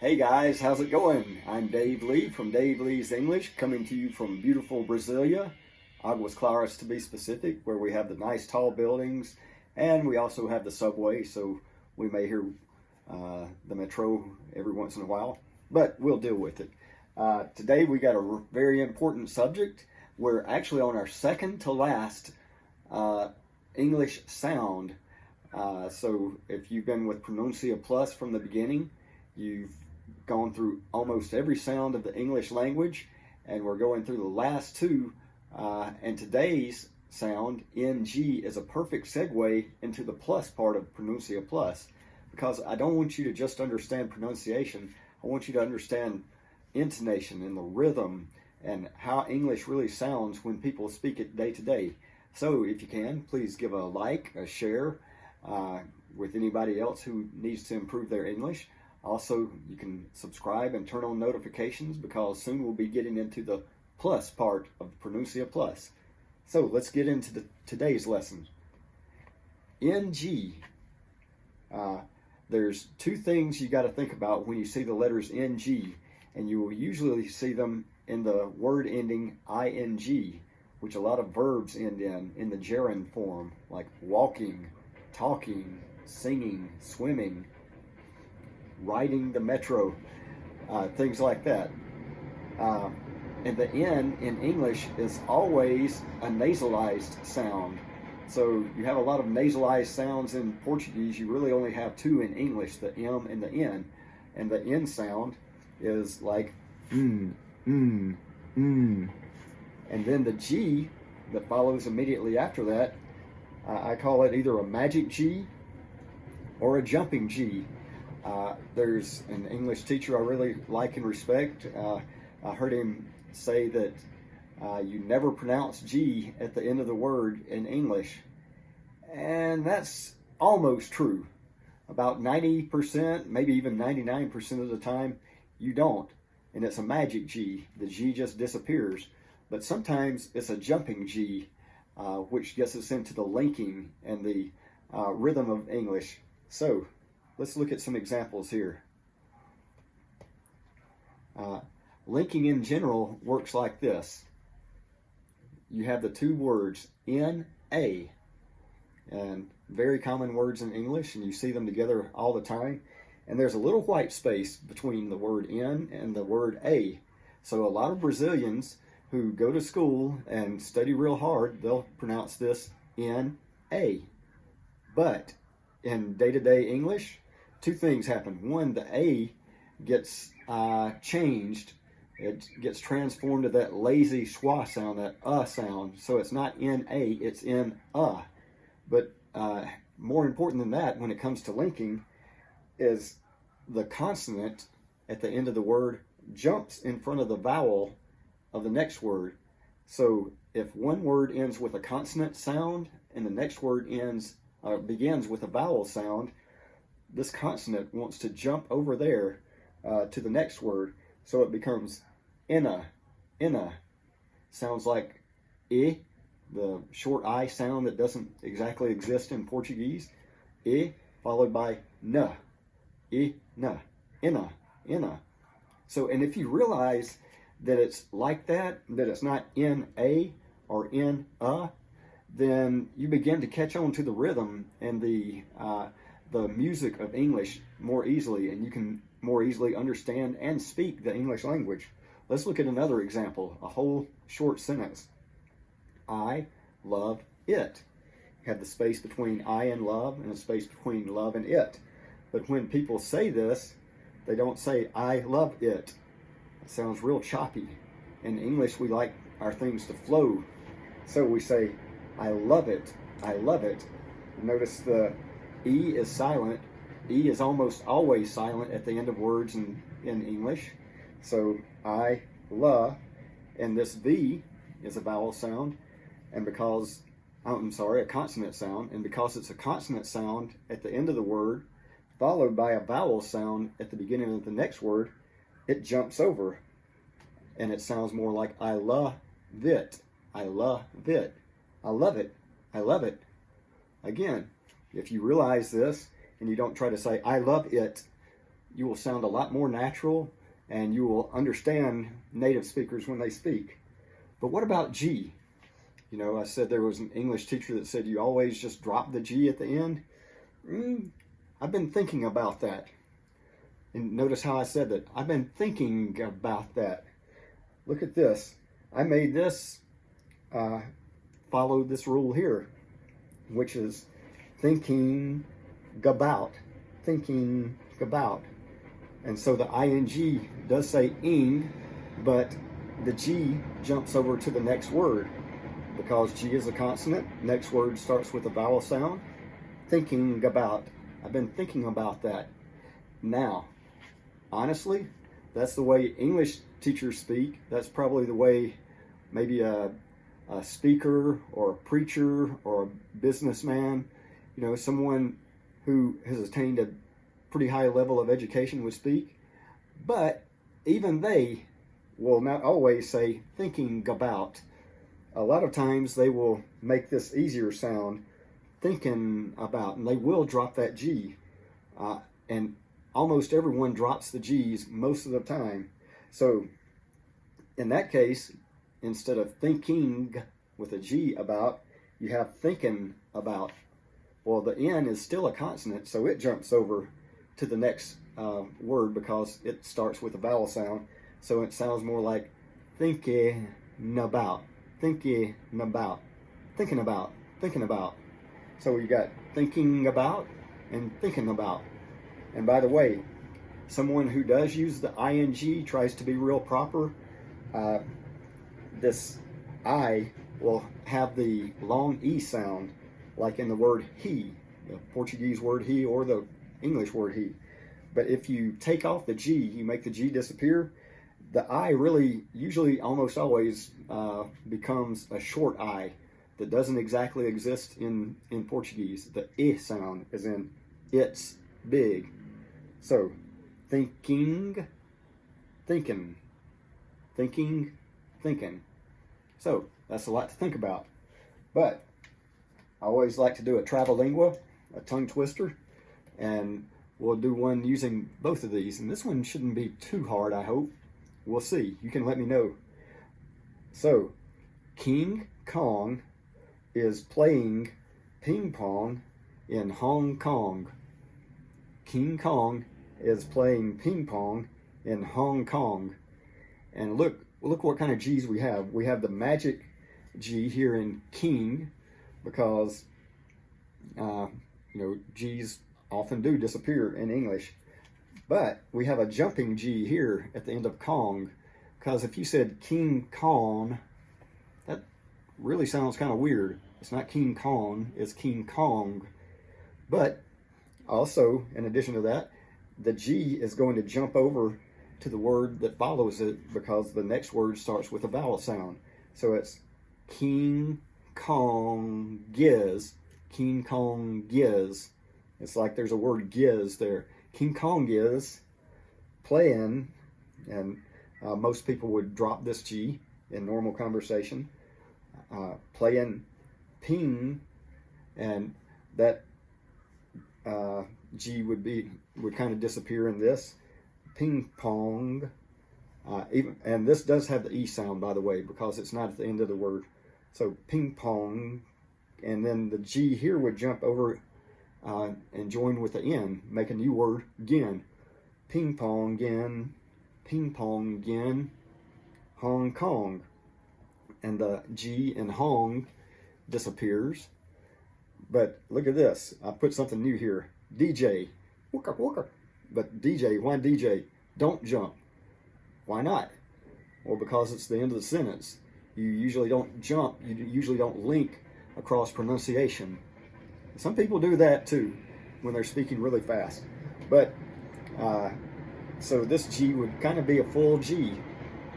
Hey guys, how's it going? I'm Dave Lee from Dave Lee's English, coming to you from beautiful Brasilia, Águas Claras to be specific, where we have the nice tall buildings, and we also have the subway, so we may hear the metro every once in a while, but we'll deal with it. Today we got a very important subject. We're actually on our second to last English sound. So if you've been with PRONÚNCIA Plus from the beginning, you've gone through almost every sound of the English language, and we're going through the last two. And today's sound, ng, is a perfect segue into the plus part of PRONÚNCIA Plus, because I don't want you to just understand pronunciation. I want you to understand intonation and the rhythm and how English really sounds when people speak it day to day. So if you can, please give a like, a share with anybody else who needs to improve their English. Also, you can subscribe and turn on notifications, because soon we'll be getting into the plus part of PRONÚNCIA Plus. So let's get into today's lesson. ng. There's two things you got to think about when you see the letters ng, and you will usually see them in the word ending ing, which a lot of verbs end in the gerund form, like walking, talking, singing, swimming, riding the metro, things like that. And the N in English is always a nasalized sound. So you have a lot of nasalized sounds in Portuguese. You really only have two in English, the M and the N. And the N sound is like And then the G that follows immediately after that, I call it either a magic G or a jumping G. There's an English teacher I really like and respect. I heard him say that you never pronounce G at the end of the word in English. And that's almost true. About 90%, maybe even 99% of the time, you don't. And it's a magic G. The G just disappears. But sometimes it's a jumping G, which gets us into the linking and the rhythm of English. So let's look at some examples here. Linking in general works like this. You have the two words in a, and very common words in English, and you see them together all the time. And there's a little white space between the word in and the word a. So a lot of Brazilians who go to school and study real hard, they'll pronounce this in a. But in day-to-day English, two things happen. One, the a gets changed. It gets transformed to that lazy schwa sound, that sound. So it's not in a, it's in a. But more important than that, when it comes to linking, is the consonant at the end of the word jumps in front of the vowel of the next word. So if one word ends with a consonant sound and the next word begins with a vowel sound, this consonant wants to jump over there to the next word. So it becomes inna. Sounds like I, the short I sound that doesn't exactly exist in Portuguese. I followed by na. I, na. Inna. So, and if you realize that it's like that it's not in a or in a, then you begin to catch on to the rhythm and the music of English more easily, and you can more easily understand and speak the English language. Let's look at another example, a whole short sentence. I love it. You have the space between I and love and a space between love and it. But when people say this, they don't say I love it. It sounds real choppy. In English, we like our things to flow. So we say, I love it. I love it. Notice the E is silent. E is almost always silent at the end of words in English. So I, la, and this V is a vowel sound, and because, a consonant sound, and because it's a consonant sound at the end of the word, followed by a vowel sound at the beginning of the next word, it jumps over, and it sounds more like I love it. I love it. I love it. I love it. Again, if you realize this and you don't try to say I love it, you will sound a lot more natural, and you will understand native speakers when they speak. But what about G? You know, I said there was an English teacher that said you always just drop the G at the end. I've been thinking about that. And notice how I said that. I've been thinking about that. Look at this. I made this follow this rule here, which is thinking about. Thinking about. And so the ing does say ing, but the G jumps over to the next word because G is a consonant. Next word starts with a vowel sound. Thinking about. I've been thinking about that. Now, honestly, that's the way English teachers speak. That's probably the way maybe a speaker or a preacher or a businessman, you know, someone who has attained a pretty high level of education would speak. But even they will not always say thinking about. A lot of times they will make this easier sound, thinking about, and they will drop that G. And almost everyone drops the G's most of the time. So in that case, instead of thinking with a G about, you have thinking about. Well, the N is still a consonant, so it jumps over to the next word because it starts with a vowel sound. So it sounds more like thinking about, thinking about, thinking about, thinking about. So you got thinking about and thinking about. And by the way, someone who does use the ing tries to be real proper. This I will have the long E sound, like in the word he, the Portuguese word he or the English word he. But if you take off the G, you make the G disappear, the I really, usually almost always becomes a short I that doesn't exactly exist in Portuguese. The I sound is in it's big. So, thinking, thinking, thinking, thinking. So, that's a lot to think about. But I always like to do a travelingua, a tongue twister, and we'll do one using both of these. And this one shouldn't be too hard, I hope. We'll see. You can let me know. So, King Kong is playing ping pong in Hong Kong. King Kong is playing ping pong in Hong Kong. And look what kind of G's we have. We have the magic G here in king because G's often do disappear in English. But we have a jumping G here at the end of Kong, because if you said King Kong, that really sounds kind of weird. It's not King Kong, it's King Kong. But also, in addition to that, the G is going to jump over to the word that follows it because the next word starts with a vowel sound. So it's King Kong giz, King Kong giz. It's like there's a word giz there. King Kong is playing, and most people would drop this G in normal conversation, playing ping, and that G would kind of disappear in this ping pong. And this does have the E sound, by the way, because it's not at the end of the word. So ping pong, and then the G here would jump over and join with the N, make a new word, gin. Ping pong gin, Hong Kong. And the G in Hong disappears. But look at this, I put something new here. DJ, wooka wooka. But DJ, why DJ? Don't jump. Why not? Well, because it's the end of the sentence. You usually don't jump, you usually don't link across pronunciation. Some people do that too when they're speaking really fast. But, so this G would kind of be a full G,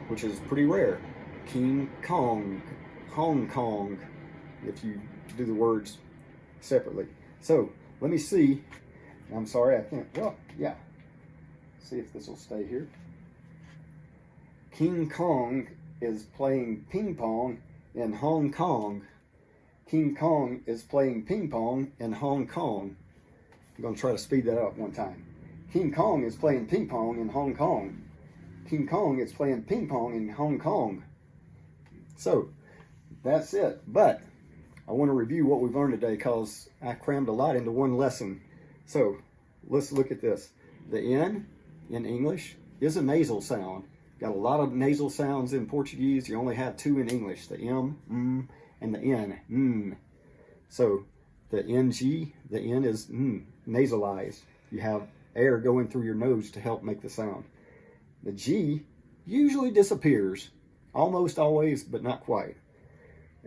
which is pretty rare. King Kong, Hong Kong, if you do the words separately. So, let me see. I'm sorry, I can't, well, yeah. See if this will stay here. King Kong is playing ping pong in Hong Kong. King Kong is playing ping pong in Hong Kong. I'm going to try to speed that up one time. King Kong is playing ping pong in Hong Kong. King Kong is playing ping pong in Hong Kong. So that's it. But I want to review what we've learned today because I crammed a lot into one lesson. So let's look at this. The N in English is a nasal sound. Got a lot of nasal sounds in Portuguese. You only have two in English, the M, and the N, So the NG, the N is nasalized. You have air going through your nose to help make the sound. The G usually disappears, almost always, but not quite.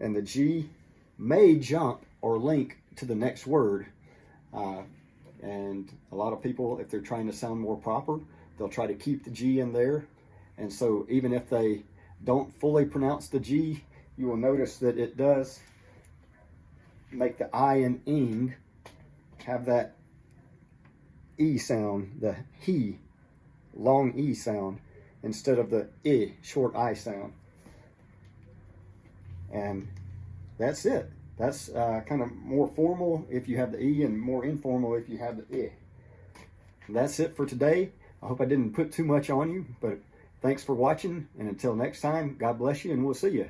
And the G may jump or link to the next word. And a lot of people, if they're trying to sound more proper, they'll try to keep the G in there. And so even if they don't fully pronounce the G, you will notice that it does make the I in ing have that E sound, the he, long E sound, instead of the I, short I sound. And that's it. That's kind of more formal if you have the E and more informal if you have the I. That's it for today. I hope I didn't put too much on you, but thanks for watching, and until next time, God bless you, and we'll see you.